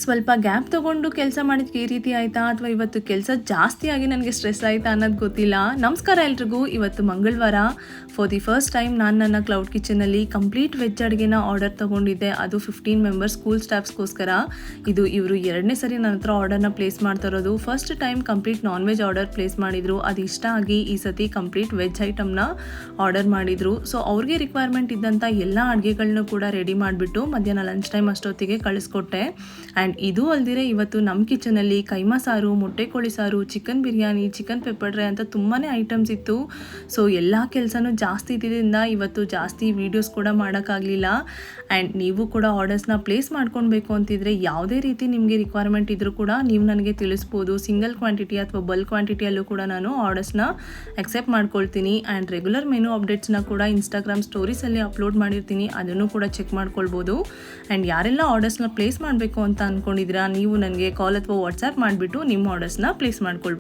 ಸ್ವಲ್ಪ ಗ್ಯಾಪ್ ತೊಗೊಂಡು ಕೆಲಸ ಮಾಡಿದ್ದಕ್ಕೆ ಈ ರೀತಿ ಆಯಿತಾ ಅಥವಾ ಇವತ್ತು ಕೆಲಸ ಜಾಸ್ತಿ ಆಗಿ ನನಗೆ ಸ್ಟ್ರೆಸ್ ಆಯಿತಾ ಅನ್ನೋದು ಗೊತ್ತಿಲ್ಲ. ನಮಸ್ಕಾರ ಎಲ್ರಿಗೂ. ಇವತ್ತು ಮಂಗಳವಾರ. ಫಾರ್ ದಿ ಫಸ್ಟ್ ಟೈಮ್ ನಾನು ನನ್ನ ಕ್ಲೌಡ್ ಕಿಚನಲ್ಲಿ ಕಂಪ್ಲೀಟ್ ವೆಜ್ ಅಡುಗೆನ ಆರ್ಡರ್ ತೊಗೊಂಡಿದ್ದೆ. ಅದು 15 ಮೆಂಬರ್ಸ್ ಸ್ಕೂಲ್ ಸ್ಟಾಫ್ಸ್ಗೋಸ್ಕರ. ಇದು ಇವರು 2ನೇ ಸರಿ ನನ್ನ ಹತ್ರ ಆರ್ಡರ್ನ ಪ್ಲೇಸ್ ಮಾಡ್ತಾ ಇರೋದು. First time complete non veg order place ಮಾಡಿದರು. ಅದು ಇಷ್ಟ ಆಗಿ ಈ ಸತಿ ಕಂಪ್ಲೀಟ್ ವೆಜ್ ಐಟಮ್ನ ಆರ್ಡರ್ ಮಾಡಿದರು. ಸೊ ಅವ್ರಿಗೆ ರಿಕ್ವೈರ್ಮೆಂಟ್ ಇದ್ದಂಥ ಎಲ್ಲ ಅಡುಗೆಗಳನ್ನೂ ಕೂಡ ರೆಡಿ ಮಾಡಿಬಿಟ್ಟು ಮಧ್ಯಾಹ್ನ ಲಂಚ್ ಟೈಮ್ ಅಷ್ಟೊತ್ತಿಗೆ ಕಳಿಸ್ಕೊಟ್ಟೆ. ಆ್ಯಂಡ್ ಇದು ಅಲ್ಲದೆ ಇವತ್ತು ನಮ್ಮ ಕಿಚನಲ್ಲಿ ಕೈಮಾ ಸಾರು, ಮೊಟ್ಟೆ ಕೋಳಿ ಸಾರು, chicken biryani, chicken pepper dry ಅಂತ ತುಂಬಾ ಐಟಮ್ಸ್ ಇತ್ತು. ಸೊ ಎಲ್ಲ ಕೆಲಸನೂ ಜಾಸ್ತಿ ಇದ್ದಿದ್ದರಿಂದ ಇವತ್ತು ಜಾಸ್ತಿ ವೀಡಿಯೋಸ್ ಕೂಡ ಮಾಡೋಕ್ಕಾಗಲಿಲ್ಲ. ಆ್ಯಂಡ್ ನೀವು ಕೂಡ ಆರ್ಡರ್ಸ್ನ ಪ್ಲೇಸ್ ಮಾಡ್ಕೊಳ್ಬೇಕು ಅಂತಿದ್ರೆ ಯಾವುದೇ ರೀತಿ ನಿಮಗೆ ರಿಕ್ವೈರ್ಮೆಂಟ್ ಇದ್ದರೂ ಕೂಡ ನೀವು ನನಗೆ ತಿಳಿಸ್ಬೋದು. ಸಿಂಗಲ್ ಕ್ವಾಂಟಿಟಿ ಅಥವಾ ಬಲ್ಕ್ ಕ್ವಾಂಟಿಟಿಯಲ್ಲೂ ಕೂಡ ನಾನು ಆರ್ಡರ್ಸ್ನ ಅಕ್ಸೆಪ್ಟ್ ಮಾಡ್ಕೊಳ್ತೀನಿ. ಆ್ಯಂಡ್ ರೆಗ್ಯುಲರ್ ಮೆನು ಅಪ್ಡೇಟ್ಸ್ನ ಕೂಡ ಇನ್ಸ್ಟಾಗ್ರಾಮ್ ಸ್ಟೋರೀಸಲ್ಲಿ ಅಪ್ಲೋಡ್ ಮಾಡಿರ್ತೀನಿ, ಅದನ್ನು ಕೂಡ ಚೆಕ್ ಮಾಡ್ಕೊಳ್ಬೋದು. ಆ್ಯಂಡ್ ಯಾರೆಲ್ಲ ಆರ್ಡರ್ಸ್ನ ಪ್ಲೇಸ್ ಮಾಡಬೇಕು ಅಂತ ಅಂದ್ಕೊಂಡಿದ್ದೀರಾ, ನೀವು ನನಗೆ ಕಾಲ್ ಅಥವಾ ವಾಟ್ಸ್ಯಾಪ್ ಮಾಡಿಬಿಟ್ಟು ನಿಮ್ಮ ಆರ್ಡರ್ಸ್ನ ಪ್ಲೇಸ್ ಮಾಡ್ಕೊಳ್ಬೋದು.